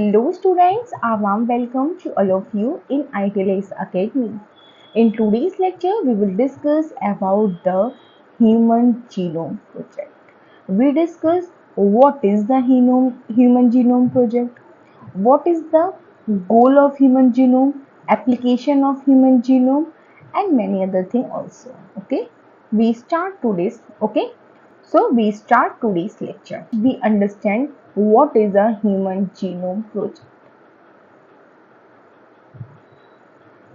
Hello students, a warm welcome to all of you in ITLS Academy. In today's lecture, we will discuss about the Human Genome Project. We discuss what is the Human Genome Project, what is the goal of Human Genome, application of Human Genome, and many other things also. Okay, we start today's. Okay, so we start today's lecture. We understand what is a Human Genome Project.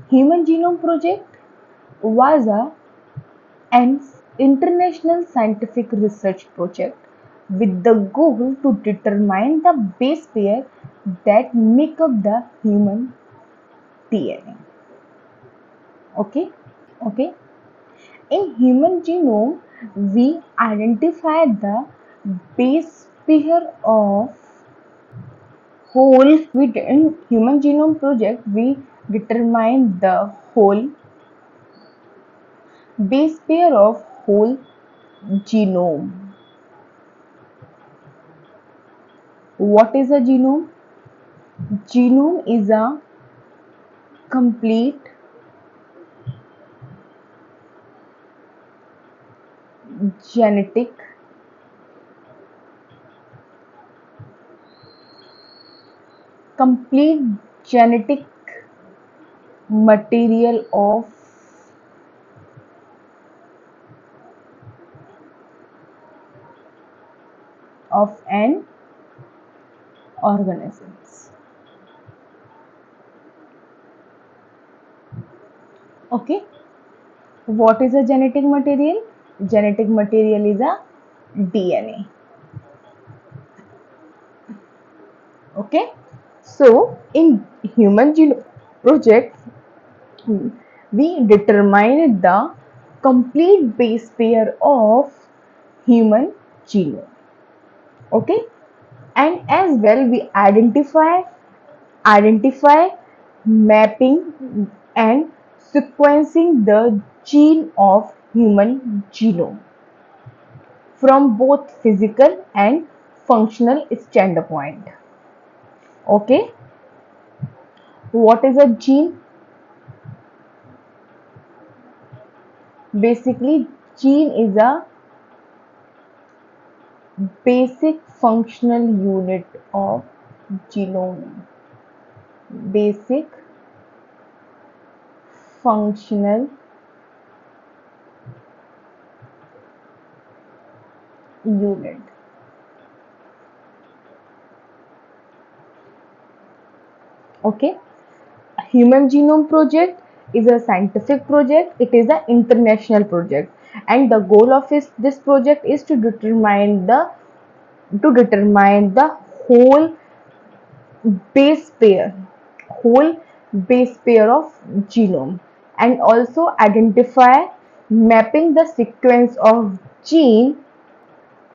Human Genome Project was an international scientific research project with the goal to determine the base pair that make up the human DNA. Okay, okay. In human genome, we identify the base pair of whole. In human genome project, we determine the whole base pair of whole genome. What is a genome? Genome is a complete genetic complete genetic material of an organisms. Okay, what is a genetic material? Genetic material is a DNA. Okay, so in human genome project, we determine the complete base pair of human genome. Okay, and as well we identify mapping and sequencing the gene of human genome from both physical and functional standpoint. Okay, what is a gene? Basically, gene is a basic functional unit of genome. Basic functional unit. Okay, Human Genome Project is a scientific project. It is an international project, and the goal of this project is to determine the whole base pair, whole base pair of genome, and also identify mapping the sequence of gene.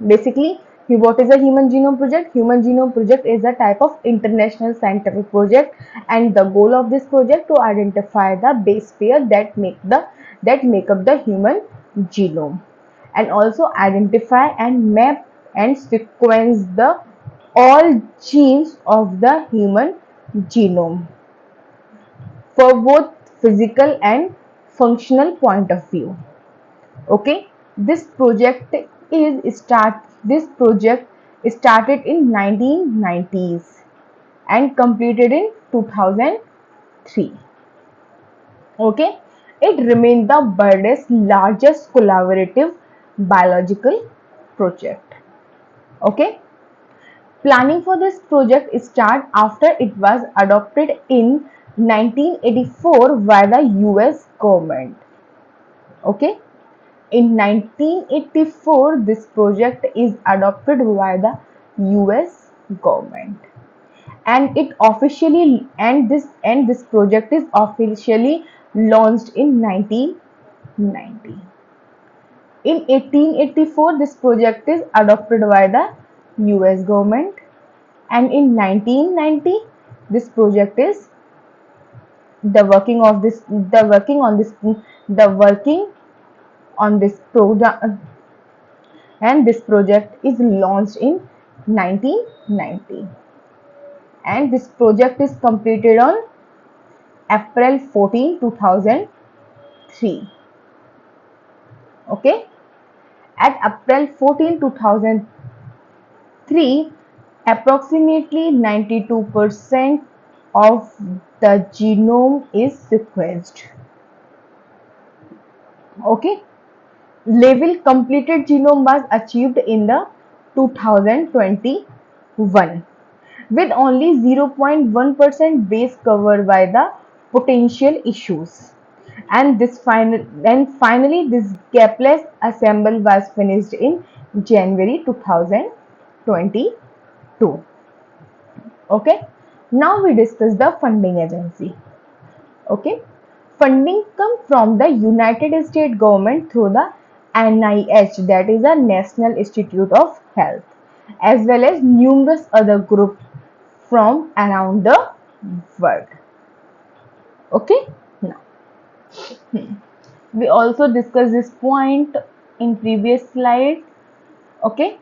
Basically, what is a human genome project? Human genome project is a type of international scientific project, and the goal of this project to identify the base pair that make up the human genome, and also identify and map and sequence the all genes of the human genome for both physical and functional point of view. Okay, this project this project started in 1990s and completed in 2003. Okay, it remained the world's largest collaborative biological project. Okay, planning for this project started after it was adopted in 1984 by the US government. Okay, in 1984, this project is adopted by the US government, and this project is officially launched in 1990. In 1884, this project is adopted by the US government, and in 1990, this project is the working of this the working on this the working on this program, and this project is launched in 1990. and this project is completed on April 14, 2003. Okay, at April 14, 2003, approximately 92% of the genome is sequenced. Okay, level completed genome was achieved in the 2021 with only 0.1% base covered by the potential issues. And finally this gapless assemble was finished in January 2022. Okay, now we discuss the funding agency. Okay, funding comes from the United States government through the NIH, that is the National Institute of Health, as well as numerous other groups from around the world. Okay, now we also discussed this point in previous slide. Okay.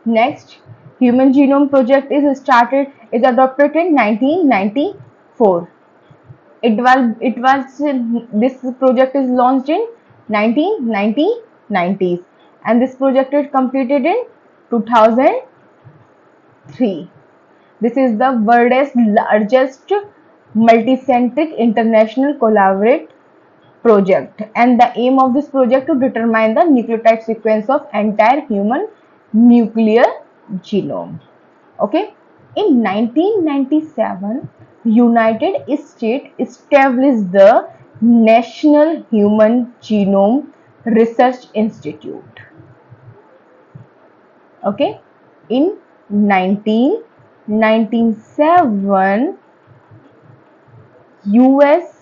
Next, Human Genome Project is adopted in 1994. This project is launched in 1990s, and this project is completed in 2003. This is the world's largest multicentric international collaborate project, and the aim of this project to determine the nucleotide sequence of entire human nuclear genome. Okay, in 1997, United States established the National Human Genome Research Institute. Okay, in 1997, US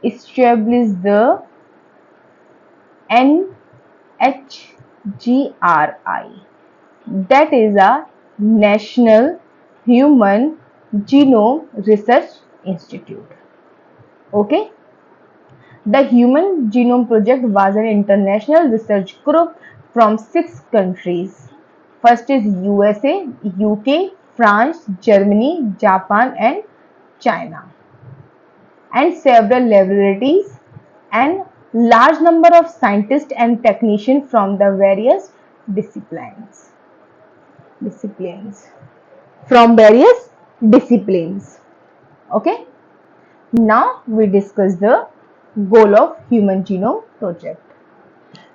established the NHGRI, that is a National Human Genome Research Institute. Okay, the Human Genome Project was an international research group from 6 countries. First is USA, UK, France, Germany, Japan, and China, and several laboratories and large number of scientists and technicians from the various disciplines. From various disciplines. Okay. Now we discuss the goal of Human Genome Project.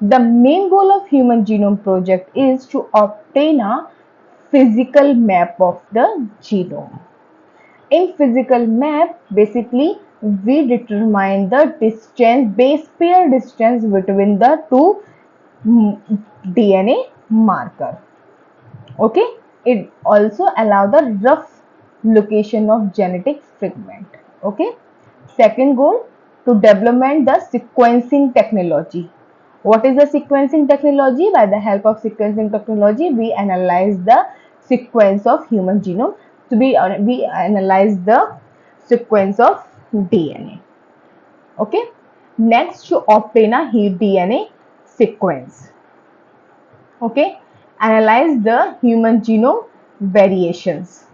The main goal of Human Genome Project is to obtain a physical map of the genome. In physical map, basically we determine the distance, base pair distance between the two DNA marker. Okay, it also allows the rough location of genetic fragment. Okay, second goal, to development the sequencing technology. What is the sequencing technology? By the help of sequencing technology, we analyze the sequence of human genome. So we analyze the sequence of DNA. Okay, next, to obtain a DNA sequence. Okay, analyze the human genome variations,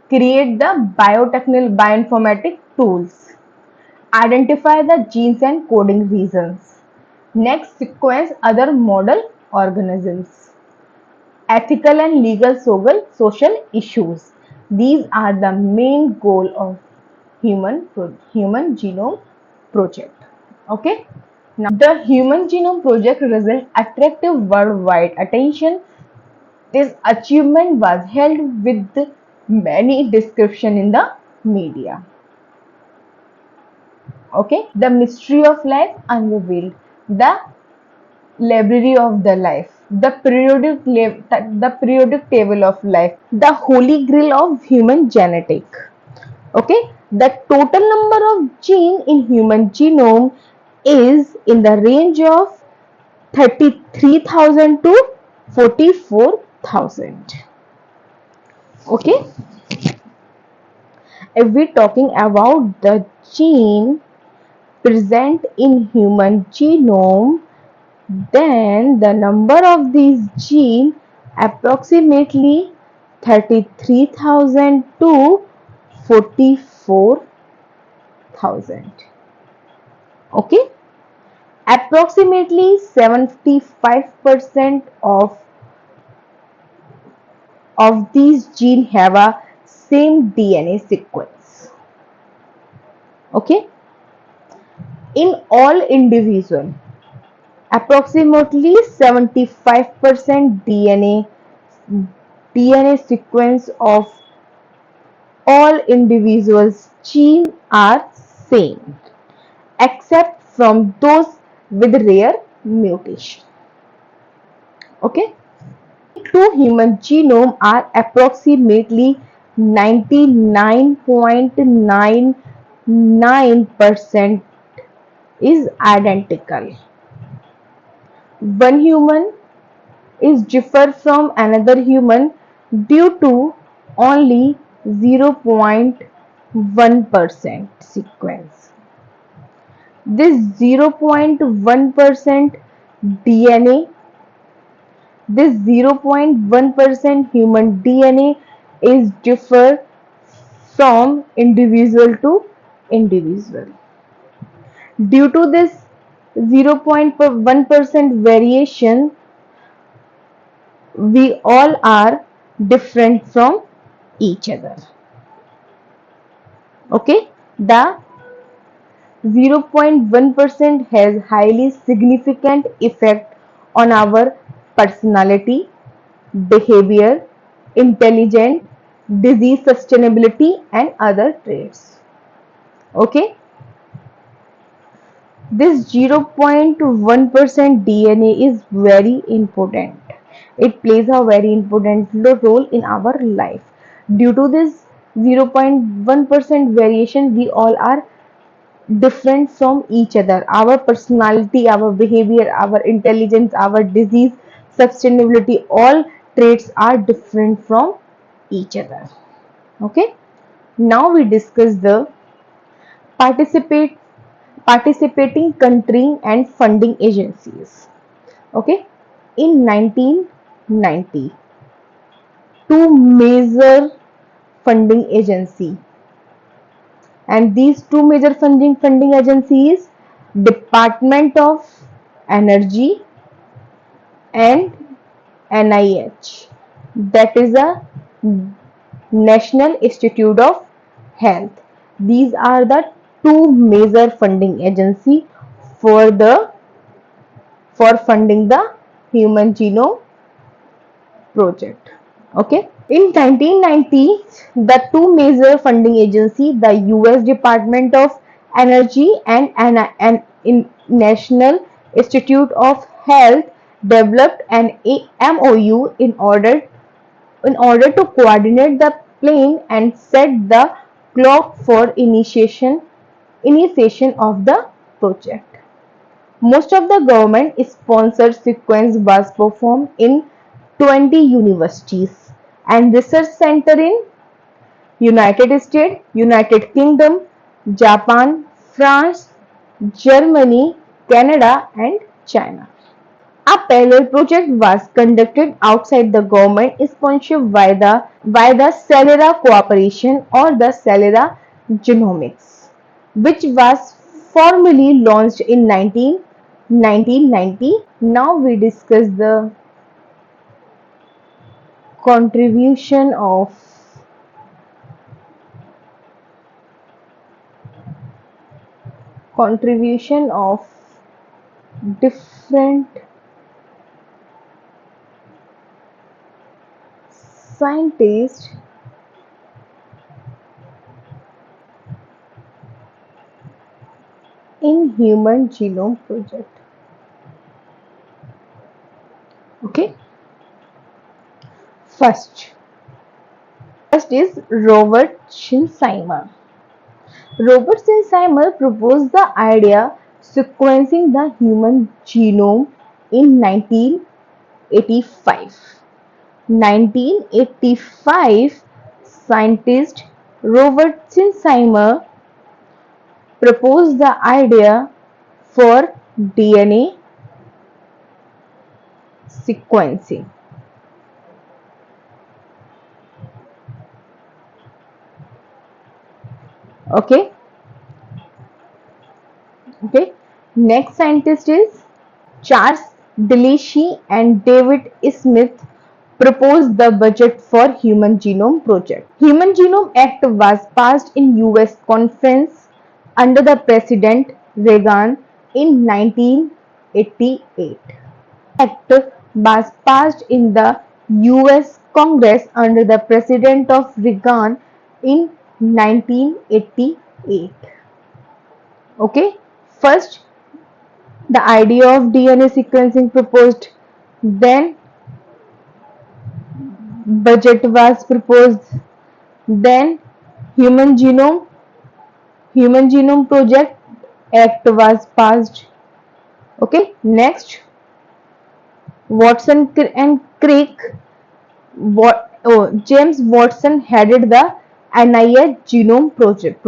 create the bioinformatic tools, identify the genes and coding regions. Next, sequence other model organisms, ethical and legal social issues. These are the main goal of human genome project. Okay. Now, the Human Genome Project result attractive worldwide attention. This achievement was held with many description in the media. Okay, the mystery of life unrevealed, the library of the life, the periodic table of life, the holy grail of human genetic. Okay, the total number of gene in human genome is in the range of 33,000 to 44,000. Okay, If we're talking about the gene present in human genome, then the number of these genes approximately 33,000 to 44,000. Okay, approximately 75% of these genes have a same DNA sequence. Okay, in all individuals, approximately 75% DNA sequence of all individuals' genes are same, except from those with rare mutation. Okay, two human genome are approximately 99.99% is identical. One human is differ from another human due to only 0.1% sequence. This 0.1% DNA, this 0.1% human DNA is differ from individual to individual. Due to this 0.1% variation, we all are different from each other. Okay, the 0.1% has highly significant effect on our personality, behavior, intelligence, disease sustainability and other traits. Okay, this 0.1% DNA is very important. It plays a very important role in our life. Due to this 0.1% variation, we all are different from each other. Our personality, our behavior, our intelligence, our disease sustainability, all traits are different from each other. Okay, now we discuss the participate participating country and funding agencies. Okay, in 1990, two major funding agency, and these two major funding agencies, Department of Energy and NIH, that is a National Institute of Health. These are the two major funding agency for the for funding the human genome project. Okay, in 1990, the two major funding agencies, the US Department of Energy and National Institute of Health, developed an MOU in order to coordinate the plan and set the clock for initiation of the project. Most of the government-sponsored sequence was performed in 20 universities and research centers in United States, United Kingdom, Japan, France, Germany, Canada, and China. A parallel project was conducted outside the government sponsorship by the Celera Cooperation or the Celera Genomics, which was formally launched in 1990. Now we discuss the contribution of different scientists in human genome project. Okay, first is Robert Schimsheimer. Robert Schimsheimer proposed the idea sequencing the human genome in 1985. 1985, scientist Robert Sinsheimer proposed the idea for DNA sequencing. Okay, okay. Next scientist is Charles Delacy and David Smith proposed the budget for Human Genome Project. Human Genome Act was passed in US Conference under the President Reagan in 1988. Act was passed in the US Congress under the President of Reagan in 1988. Okay, first the idea of DNA sequencing proposed, then budget was proposed, then human genome human genome project act was passed. Okay, next Watson and Crick, James Watson headed the NIH genome project.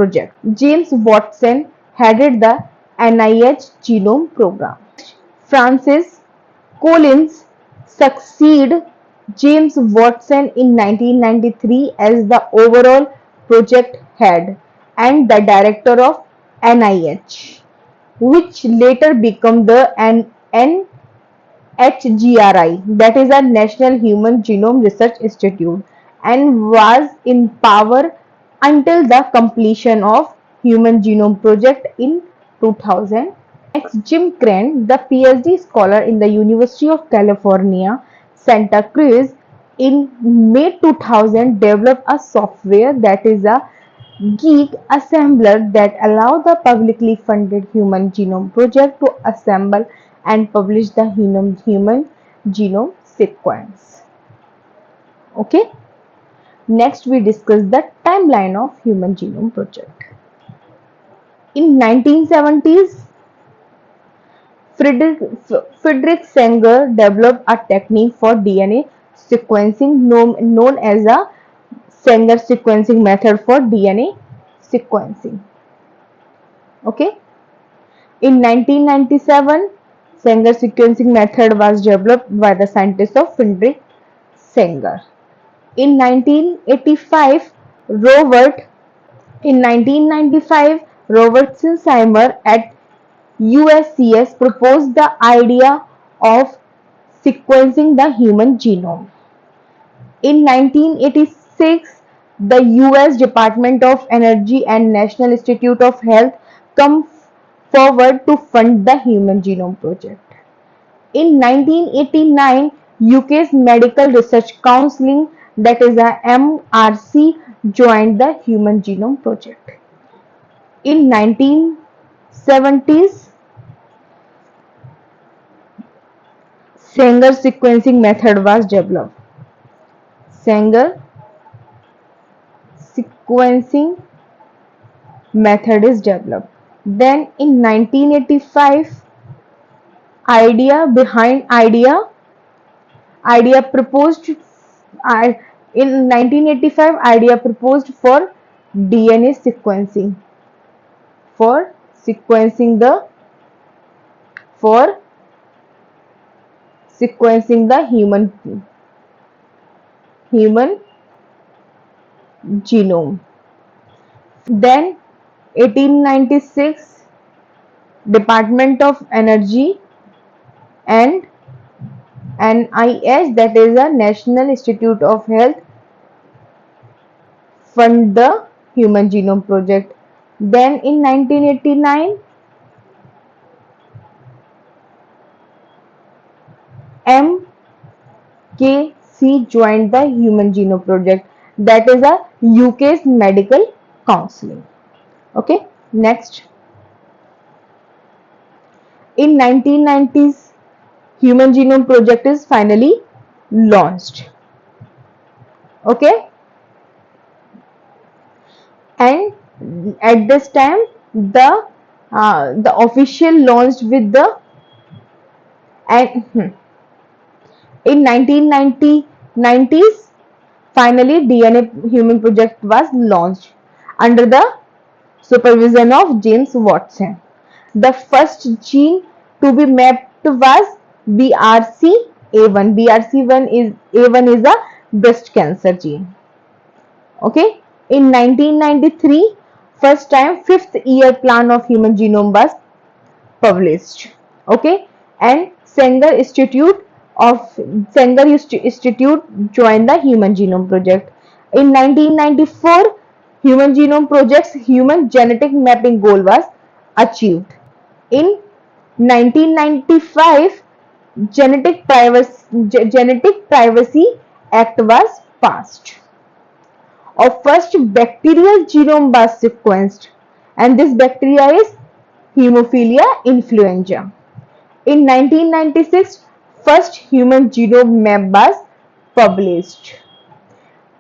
James Watson headed the NIH genome program. Francis Collins succeeded James Watson in 1993 as the overall project head and the director of NIH, which later became the NHGRI, that is a National Human Genome Research Institute, and was in power until the completion of Human Genome Project in 2000. Next, Jim Crane, the PhD scholar in the University of California, Santa Cruz, in May 2000 developed a software that is a geek assembler that allows the publicly funded Human Genome Project to assemble and publish the human genome sequence. Okay. Next, we discuss the timeline of Human Genome Project. In 1970s, Friedrich Sanger developed a technique for DNA sequencing known as a Sanger sequencing method for DNA sequencing. Okay. In 1997, Sanger sequencing method was developed by the scientists of Friedrich Sanger. In 1985, Robert in 1995, Robert Sinsheimer at USCS proposed the idea of sequencing the human genome. In 1986, the US Department of Energy and National Institute of Health come forward to fund the Human Genome Project. In 1989, UK's Medical Research Council, that is a MRC, joined the Human Genome Project. In 1970s, Sanger sequencing method was developed. Sanger sequencing method is developed. Then in 1985, idea behind idea proposed in 1985 idea proposed for DNA sequencing for sequencing the for sequencing the human genome. Then 1896 Department of Energy and NIH, that is a National Institute of Health, fund the Human Genome Project. Then in 1989 MKC joined the Human Genome Project, that is a UK's medical counseling. Okay, next in 1990s Human Genome Project is finally launched. Okay, and at this time the official launched with the and in 1990s finally DNA Human Project was launched. under the supervision of James Watson. The first gene to be mapped was BRCA1. BRCA1 is a breast cancer gene. Okay. In 1993, first time fifth year plan of human genome was published. Okay. And Sanger Institute joined the Human Genome Project. In 1994, Human Genome Project's human genetic mapping goal was achieved. In 1995, Genetic Privacy Act was passed. Our first bacterial genome was sequenced, and this bacteria is Hemophilia influenza. In 1996, first human genome map was published.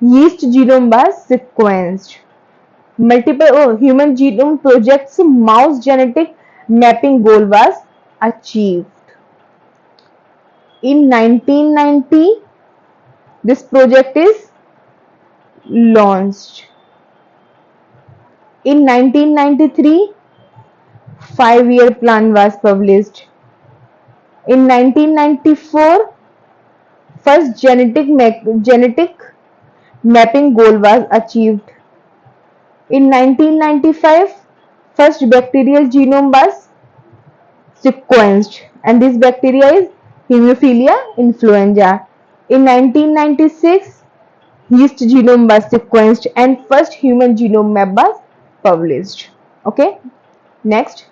Yeast genome was sequenced. Multiple human genome projects mouse genetic mapping goal was achieved. In 1990, this project is launched. In 1993, 5-year plan was published. In 1994, first genetic mapping goal was achieved. In 1995, first bacterial genome was sequenced, and this bacteria is Hemophilia influenza. In 1996, yeast genome was sequenced and first human genome map was published. Okay, next.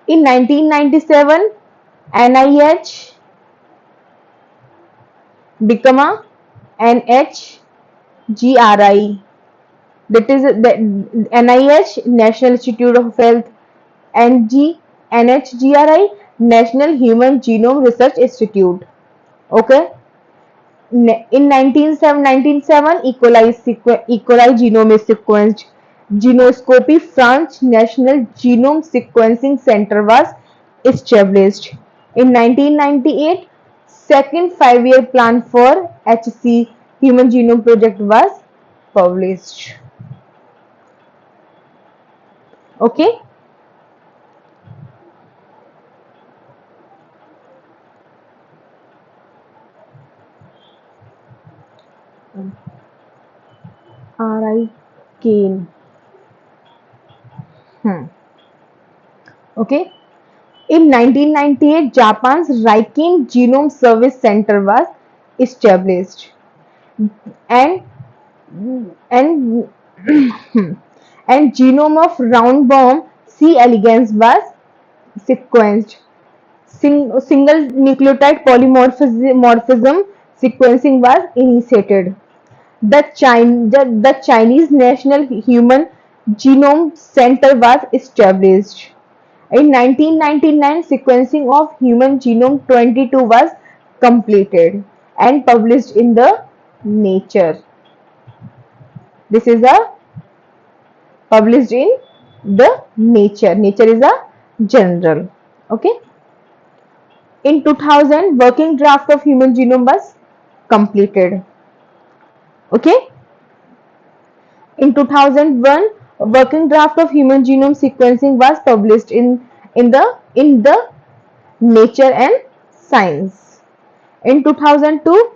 In 1997, NIH become a NHGRI, that is the NIH National Institute of Health, NHGRI National Human Genome Research Institute. Okay. In 1997, E. coli genome is sequenced. Genoscopy French National Genome Sequencing Center was established. In 1998, second 5-year plan for HC Human Genome Project was published. Okay. R.I. Kane. Okay. In 1998, Japan's Riken Genome Service Center was established, and and and genome of roundworm C. elegans was sequenced. Single nucleotide polymorphism sequencing was initiated. The Chinese National Human Genome Center was established. In 1999, sequencing of human genome 22 was completed and published in the Nature. This is a published in the Nature. Nature is a journal. Okay. In 2000, working draft of human genome was completed. Okay. In 2001, a working draft of human genome sequencing was published in the Nature and Science. In 2002,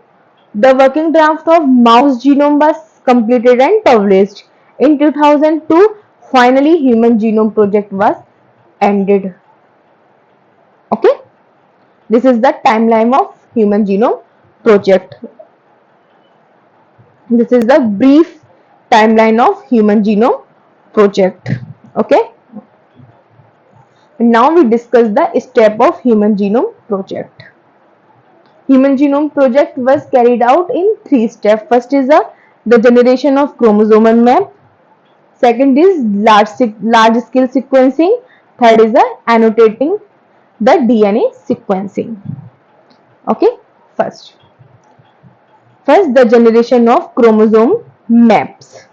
the working draft of mouse genome was completed and published. In 2002, finally human genome project was ended. Okay, this is the timeline of human genome project. This is the brief timeline of human genome project. Okay, now we discuss the step of human genome project. Human Genome Project was carried out in 3 steps. First is the generation of chromosomal map. Second is large scale sequencing. Third is annotating the DNA sequencing. Okay, first the generation of chromosome maps.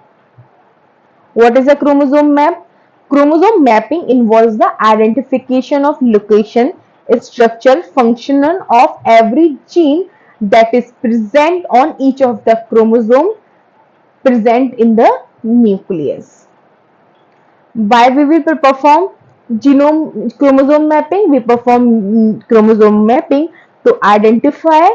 What is a chromosome map? Chromosome mapping involves the identification of location, structure, function of every gene that is present on each of the chromosome present in the nucleus. Why we will perform genome chromosome mapping? We perform chromosome mapping to identify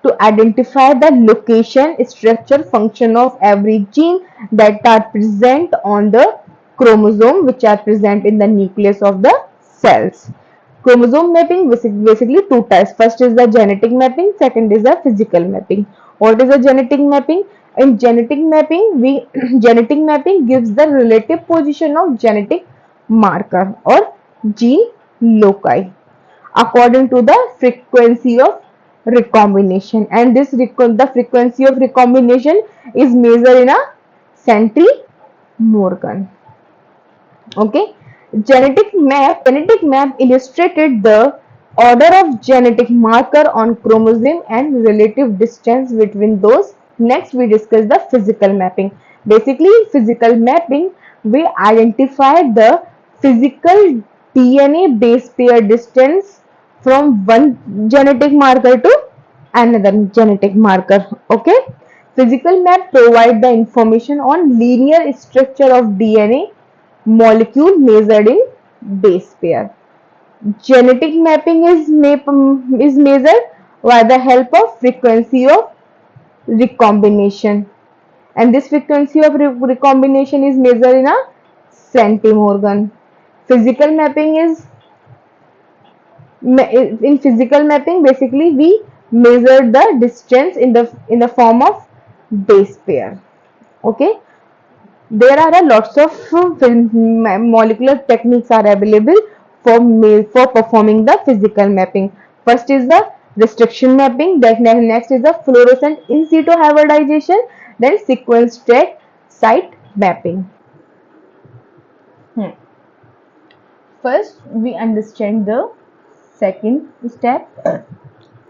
the location, structure, function of every gene that are present on the chromosome, which are present in the nucleus of the cells. Chromosome mapping basically two types. First is the genetic mapping, second is the physical mapping. What is the genetic mapping? In genetic mapping, genetic mapping gives the relative position of genetic marker or gene loci according to the frequency of recombination, and the frequency of recombination is measured in a centimorgan. Okay, genetic map illustrated the order of genetic marker on chromosome and relative distance between those. Next we discuss the physical mapping. Basically in physical mapping we identify the physical DNA base pair distance from one genetic marker to another genetic marker. Okay, physical map provide the information on linear structure of DNA molecule measured in base pair. Genetic mapping is measured by the help of frequency of recombination, and this frequency of recombination is measured in a centimorgan. Physical mapping is in physical mapping basically we measure the distance in the form of base pair. Okay, there are a lots of molecular techniques are available for performing the physical mapping. First is the restriction mapping, then next is the fluorescent in situ hybridization, then sequence track site mapping. First we understand the second step,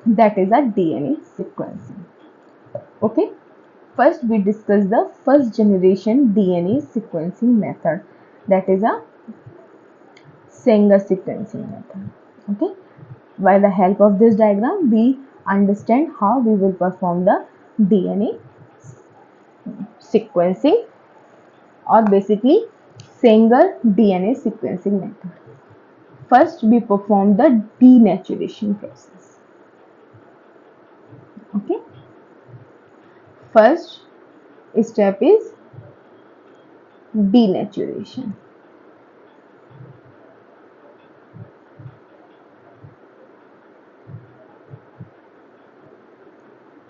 that is a DNA sequencing. Okay, first we discuss the first generation DNA sequencing method, that is a Sanger sequencing method. Okay, by the help of this diagram we understand how we will perform the DNA sequencing, or basically Sanger DNA sequencing method. First we perform the denaturation process. Okay, first step is denaturation.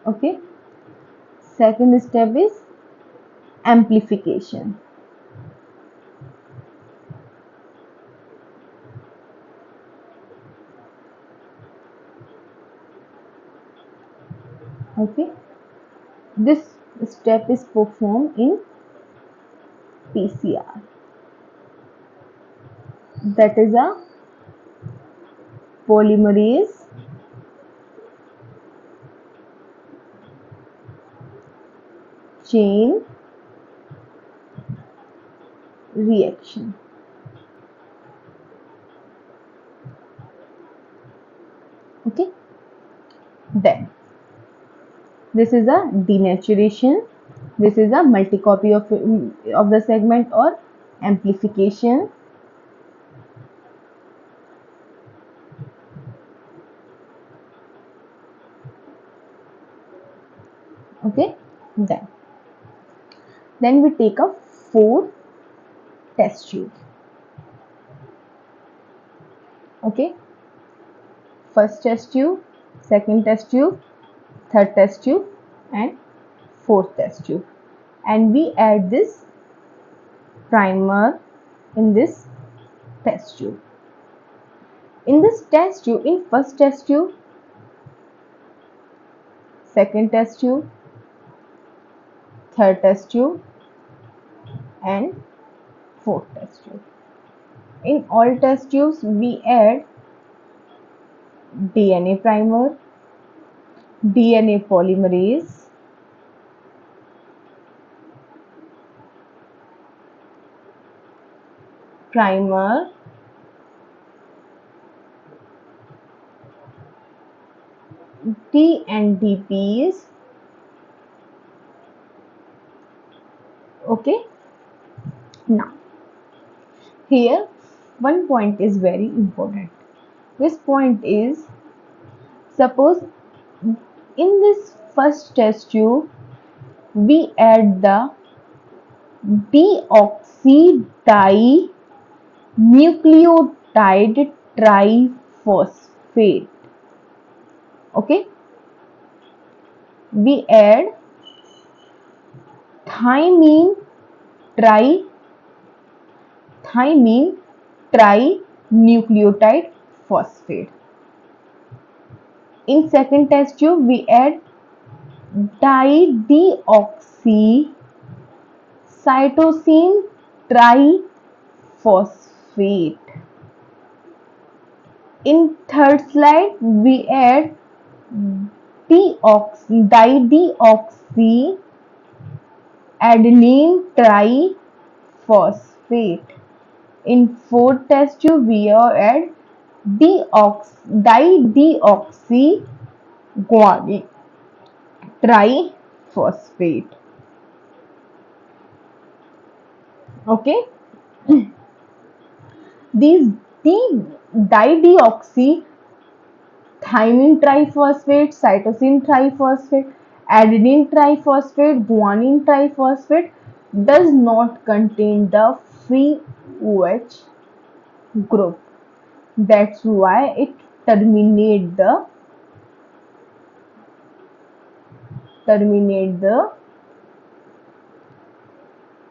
Okay, second step is amplification. Okay, this step is performed in PCR, that is a polymerase chain reaction. Okay, then this is a denaturation, this is a multi-copy of the segment or amplification. Okay, then we take a 4 test tube. Okay, first test tube, second test tube, third test tube and fourth test tube, and we add this primer in this test tube. In this test tube, in first test tube, second test tube, third test tube and fourth test tube, in all test tubes we add DNA primer, DNA polymerase, primer, T and DPs. Okay, Now, here one point is very important. This point is, suppose in this first test tube we add the deoxydinucleotide triphosphate. Okay, we add thymine tri thymine trinucleotide phosphate. In second test tube we add dideoxy cytosine triphosphate. In third slide we add dideoxy adenine triphosphate. In fourth test tube we add dideoxy guanine triphosphate. Okay, these dideoxy thymine triphosphate, cytosine triphosphate, adenine triphosphate, guanine triphosphate does not contain the free OH group. That's why it terminate the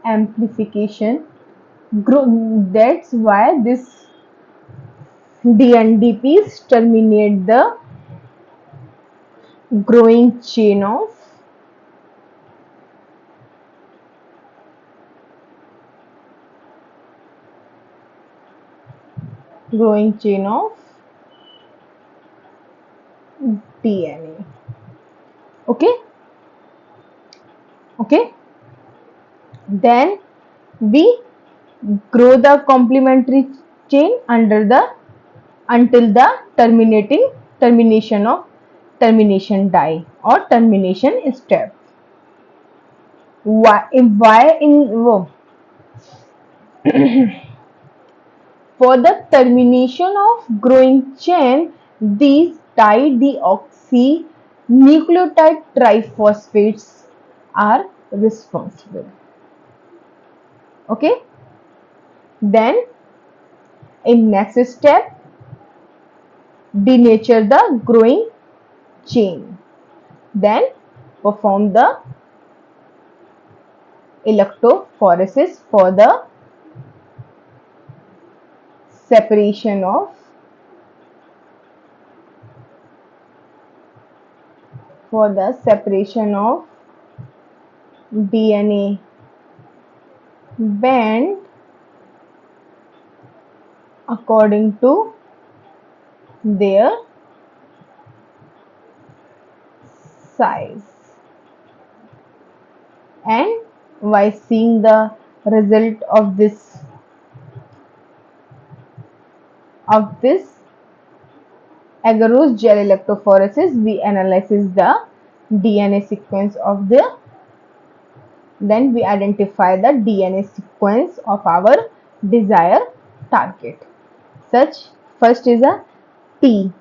amplification group. That's why this DNDPs terminate the growing chain of DNA. Okay, okay. Then we grow the complementary chain until the termination die or termination step. Why in for the termination of growing chain, these dideoxy nucleotide triphosphates are responsible. Okay, then in next step, denature the growing chain, then perform the electrophoresis for the separation of DNA band according to their size. And by seeing the result of this agarose gel electrophoresis, we analyze the DNA sequence of then we identify the DNA sequence of our desired target. Such first is a T,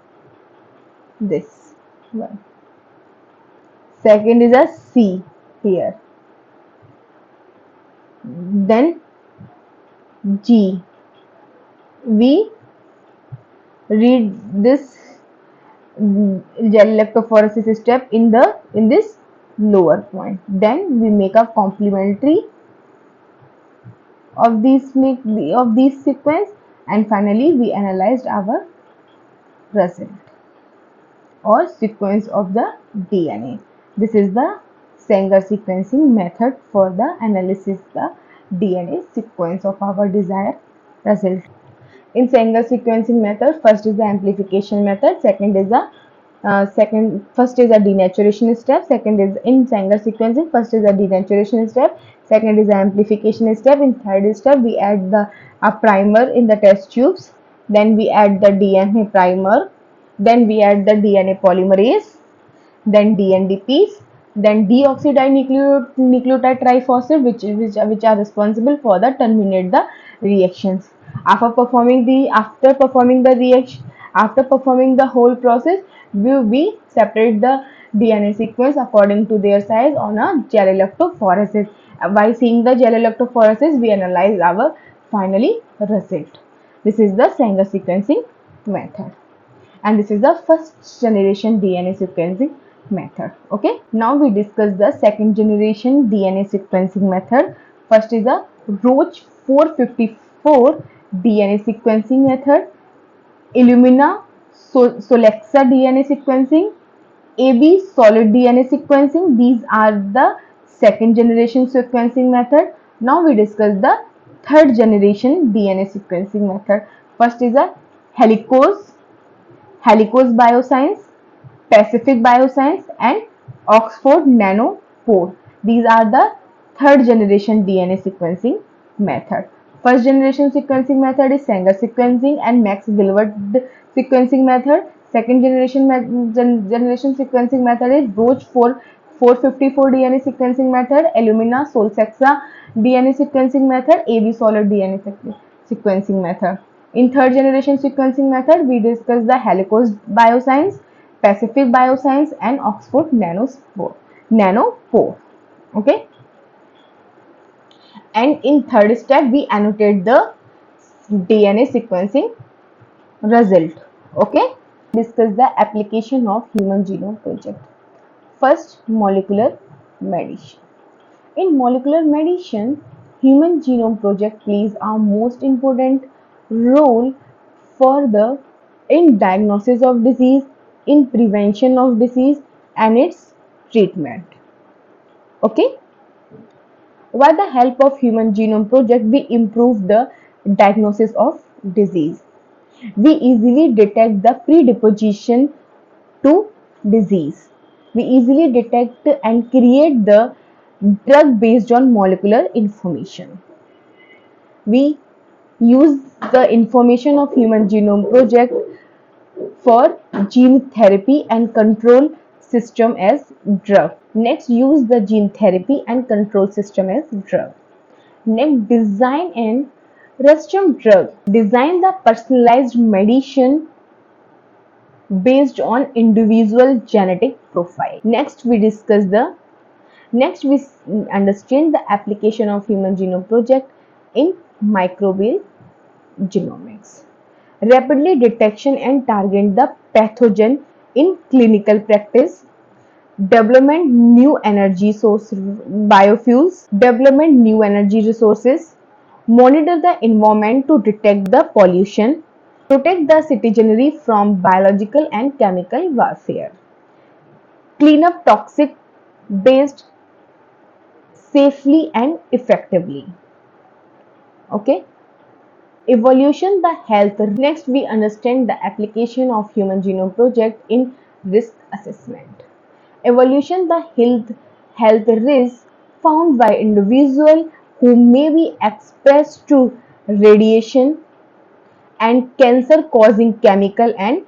this one. Second is a C here. Then G. We read this gel electrophoresis step in this lower point. Then we make a complementary of these sequence, and finally we analyzed our result or sequence of the DNA. This is the Sanger sequencing method for the analysis the DNA sequence of our desired result. In Sanger sequencing method, first is the amplification method, first is a denaturation step, second is in Sanger sequencing, first is a denaturation step, second is the amplification step, in third step we add a primer in the test tubes, then we add the DNA primer, then we add the DNA polymerase, then DNDPs, then deoxydinucleotide triphosphate, which are responsible for the terminate the reactions. After performing the whole process, we separate the DNA sequence according to their size on a gel electrophoresis. By seeing the gel electrophoresis, we analyze our finally result. This is the Sanger sequencing method, and this is the first generation DNA sequencing method. Okay, now we discuss the second generation DNA sequencing method. First is the Roche 454 DNA sequencing method, Illumina Solexa DNA sequencing, AB solid DNA sequencing. These are the second generation sequencing method. Now we discuss the third generation DNA sequencing method. First is a Helicose Bioscience, Pacific Bioscience, and Oxford Nanopore. These are the third generation DNA sequencing method. First generation sequencing method is Sanger sequencing and Max Gilbert sequencing method. Second generation sequencing method is Roche 454 DNA sequencing method, Illumina Solsexa DNA sequencing method, AB solid DNA sequencing method. In third generation sequencing method, we discuss the Helicose Bioscience, Pacific Bioscience, and Oxford Nanopore. Okay. And in third step, we annotate the DNA sequencing result. Okay. Discuss the application of Human Genome Project. First, molecular medicine. In molecular medicine, Human Genome Project plays a most important role for the in diagnosis of disease, in prevention of disease, and its treatment. Okay, with the help of Human Genome Project, we improve the diagnosis of disease. We easily detect the predisposition to disease. We easily detect and create the drug based on molecular information. We use the information of Human Genome Project for gene therapy and control system as drug. Next, use the gene therapy and control system as drug. Next, design and custom drug. Design the personalized medicine based on individual genetic profile. Next we understand the application of Human Genome Project in microbial genomics. Rapidly detection and target the pathogen in clinical practice. Development new energy source biofuels. Development new energy resources. Monitor the environment to detect the pollution. Protect the citizenry from biological and chemical warfare. Clean up toxic waste safely and effectively. Okay. Evolution the health. Next, we understand the application of Human Genome Project in risk assessment. Evolution the health risks found by individual who may be exposed to radiation and cancer causing chemical and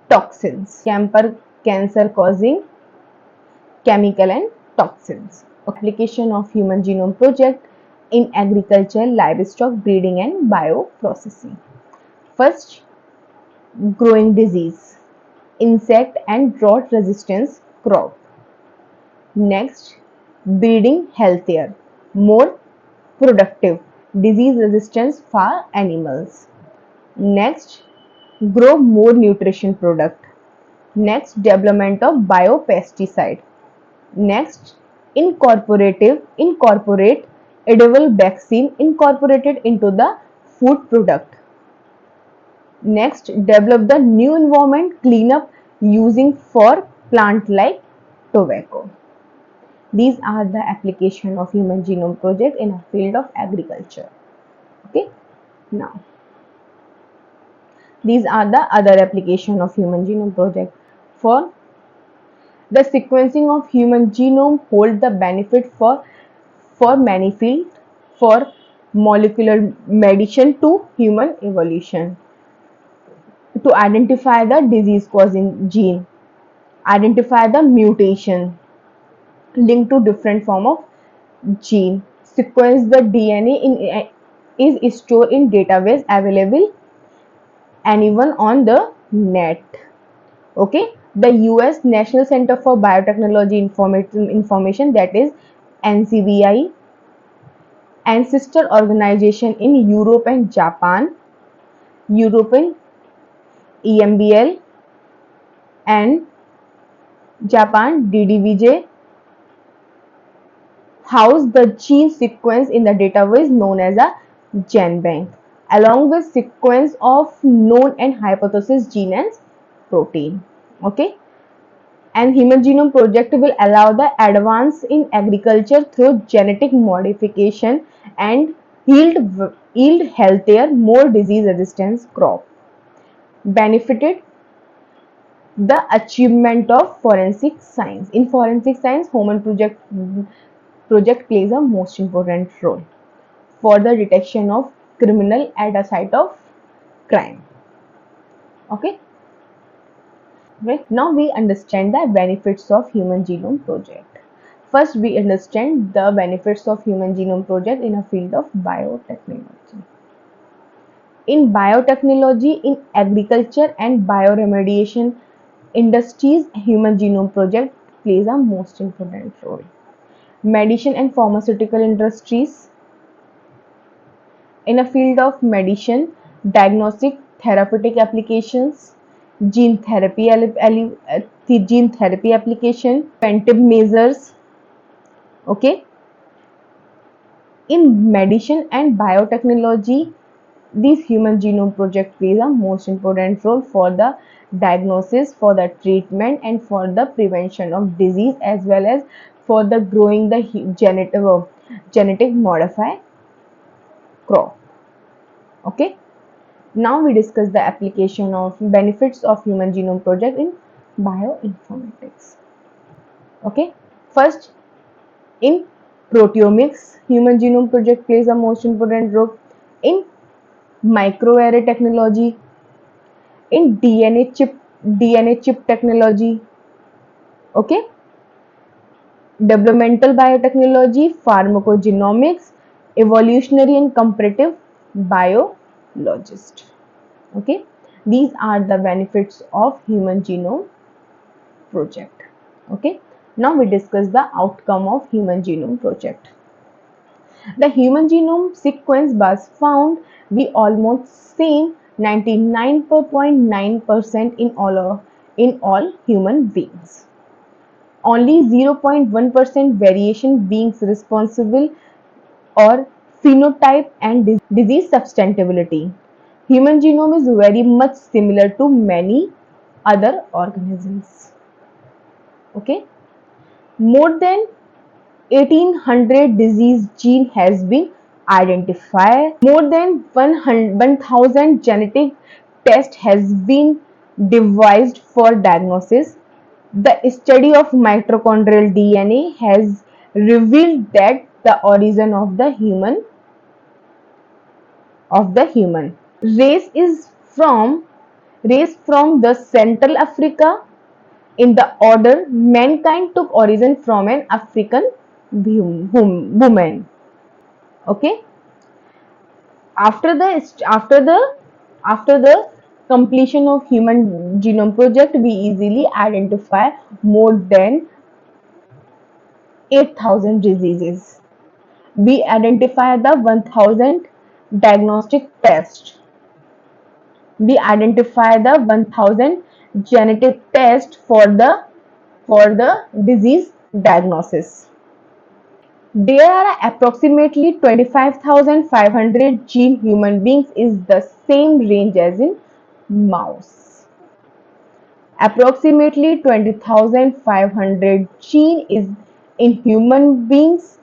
toxins. Cancer causing chemical and toxins. Application of Human Genome Project in agriculture, livestock breeding and bioprocessing. First, growing disease, insect and drought resistance crop. Next, breeding healthier, more productive, disease resistance for animals. Next, grow more nutrition product. Next, development of biopesticide. Next, incorporate edible vaccine incorporated into the food product. Next, develop the new environment cleanup using for plant like tobacco. These are the application of Human Genome Project in a field of agriculture. Okay, now these are the other application of Human Genome Project. For the sequencing of human genome hold the benefit for many fields, for molecular medicine to human evolution. To identify the disease causing gene, identify the mutation, linked to different form of gene. Sequence the DNA is stored in database available anyone on the net. Okay, the US National Center for Biotechnology Information, that is NCBI, and sister organization in Europe and Japan, European EMBL and Japan DDBJ, house the gene sequence in the database known as a GenBank, along with sequence of known and hypothesis gene and protein. Okay, and Human Genome Project will allow the advance in agriculture through genetic modification and yield healthier, more disease-resistant crop. Benefited the achievement of forensic science. In forensic science, Human project plays a most important role for the detection of criminal at a site of crime. Okay, right. Now we understand the benefits of Human Genome Project. First, we understand the benefits of Human Genome Project in a field of biotechnology. In biotechnology, in agriculture and bioremediation industries, Human Genome Project plays a most important role. Medicine and pharmaceutical industries, in a field of medicine, diagnostic therapeutic applications, gene therapy, gene therapy application, preventive measures. Okay, in medicine and biotechnology, this Human Genome Project plays a most important role for the diagnosis, for the treatment, and for the prevention of disease, as well as for the growing the genetic modified crop. Okay. Now we discuss the application of benefits of Human Genome Project in bioinformatics. Okay. First, in proteomics, Human Genome Project plays a most important role in microarray technology, in DNA chip technology. Okay. Developmental biotechnology, pharmacogenomics, evolutionary and comparative biologist. Okay, these are the benefits of Human Genome Project. Okay, now we discuss the outcome of Human Genome Project. The human genome sequence was found be almost same 99.9% in all human beings. Only 0.1% variation being responsible or phenotype and disease substantiality. Human genome is very much similar to many other organisms. Okay, more than 1800 disease gene has been identified. More than 1000 genetic test has been devised for diagnosis. The study of mitochondrial DNA has revealed that the origin of the human race is from the Central Africa. In the order, mankind took origin from an African woman. Okay. After the completion of Human Genome Project, we easily identify more than 8,000 diseases. We identify the 1,000 diagnostic tests. We identify the 1,000 genetic tests for the disease diagnosis. There are approximately 25,500 gene human beings is the same range as in mouse. Approximately 20,500 gene is in human beings,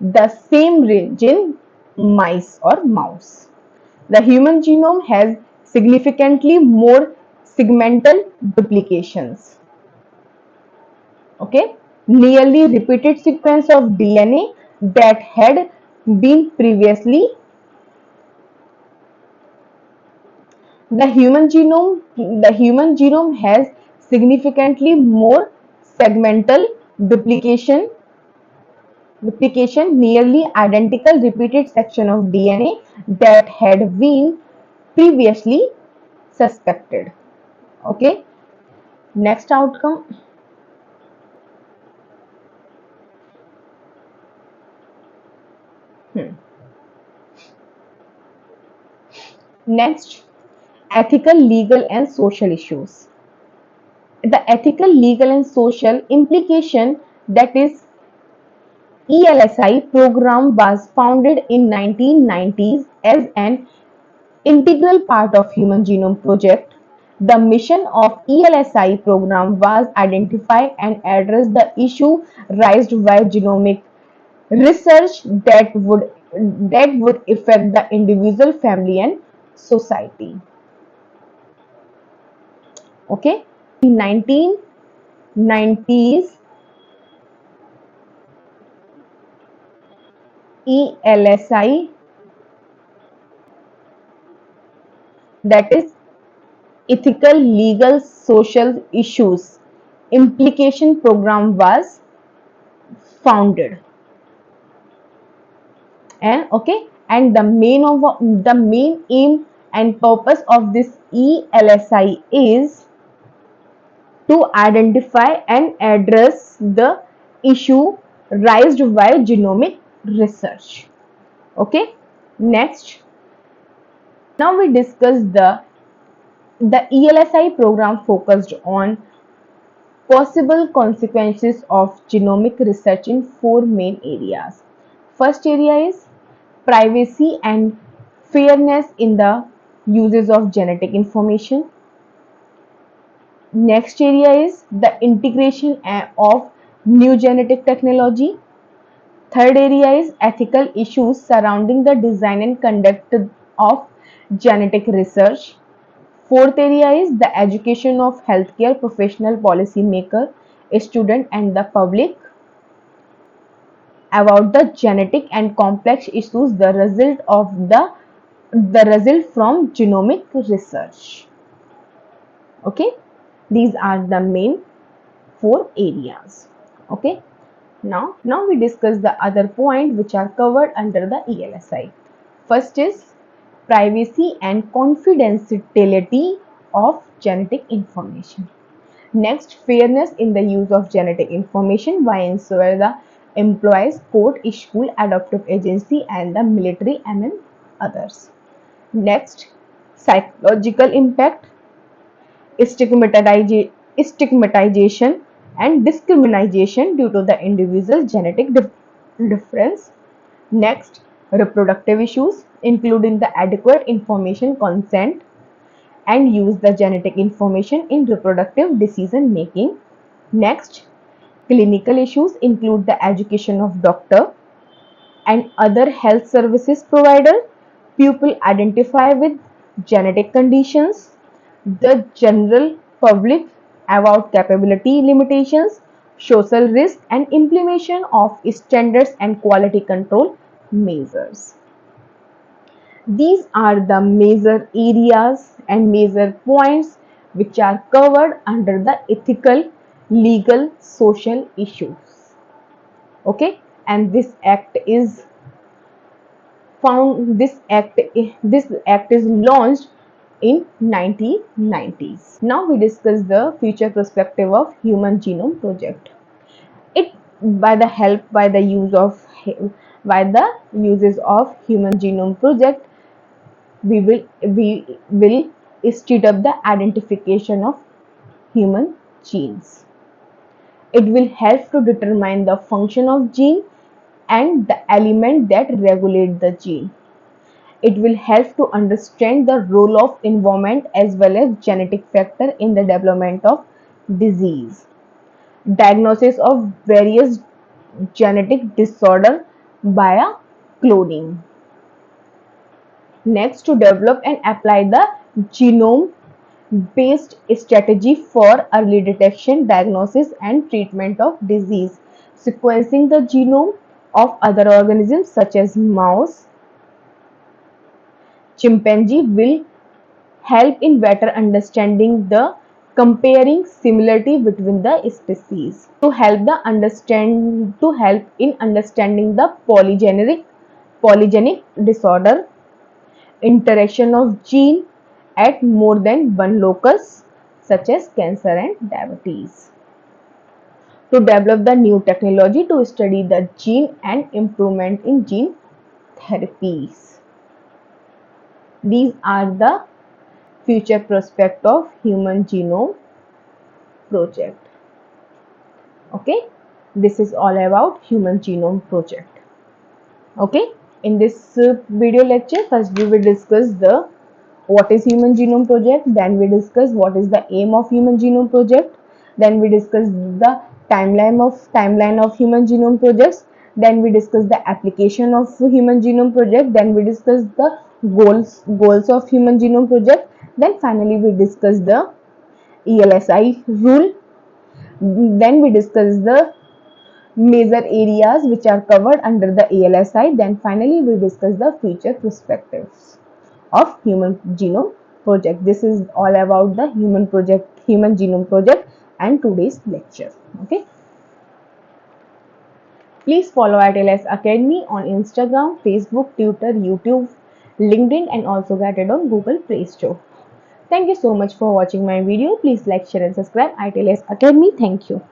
the same range in mice or mouse. The human genome has significantly more segmental duplications. Okay, nearly repeated sequence of DNA that had been previously. The human genome has significantly more segmental duplication replication, nearly identical repeated section of DNA that had been previously suspected. Okay, next outcome. Hmm. Next, ethical, legal, and social issues. The ethical, legal, and social implication, that is ELSI program, was founded in 1990s as an integral part of Human Genome Project. The mission of ELSI program was identify and address the issue raised by genomic research that would affect the individual, family, and society. Okay, in 1990s, ELSI, that is ethical, legal, social issues implication program, was founded. And okay, and the main aim and purpose of this ELSI is to identify and address the issue raised by genomic research. Okay, next, now we discuss the ELSI program focused on possible consequences of genomic research in four main areas. First area is privacy and fairness in the uses of genetic information. Next area is the integration of new genetic technology. Third area is ethical issues surrounding the design and conduct of genetic research. Fourth area is the education of healthcare professional, policymaker, student, and the public about the genetic and complex issues the result from genomic research. Okay, these are the main four areas. Okay, now we discuss the other point which are covered under the ELSI. First is privacy and confidentiality of genetic information. Next, fairness in the use of genetic information by ensure the employees, court, school, adoptive agency, and the military, and others. Next, psychological impact, stigmatization and discrimination due to the individual genetic difference. Next, reproductive issues, including the adequate information, consent, and use the genetic information in reproductive decision making. Next, clinical issues include the education of doctor and other health services provider, people identify with genetic conditions, the general public about capability limitations, social risk, and implementation of standards and quality control measures. These are the major areas and major points which are covered under the ethical, legal, social issues. Okay, and this act is launched in 1990s. Now we discuss the future perspective of Human Genome Project. It by the uses of Human Genome Project, we will speed up the identification of human genes. It will help to determine the function of gene and the element that regulate the gene. It will help to understand the role of environment as well as genetic factor in the development of disease, diagnosis of various genetic disorder via cloning. Next, to develop and apply the genome based strategy for early detection, diagnosis, and treatment of disease. Sequencing the genome of other organisms such as mouse, chimpanzee will help in better understanding the comparing similarity between the species to help in understanding the polygenic disorder, interaction of gene at more than one locus, such as cancer and diabetes. To develop the new technology to study the gene and improvement in gene therapies. These are the future prospect of Human Genome Project. Okay, this is all about Human Genome Project. Okay, in this video lecture, first we will discuss the what is Human Genome Project, then we discuss what is the aim of Human Genome Project, then we discuss the timeline of Human Genome Projects, then we discuss the application of Human Genome Project, then we discuss the goals of Human Genome Project, then finally we discuss the ELSI rule, then we discuss the major areas which are covered under the ALSI. Then finally we discuss the future perspectives of Human Genome Project. This is all about the Human Genome Project and today's lecture. Okay. Please follow at LS Academy on Instagram, Facebook, Twitter, YouTube, LinkedIn, and also get it on Google Play Store. Thank you so much for watching my video. Please like, share, and subscribe at LS Academy. Thank you.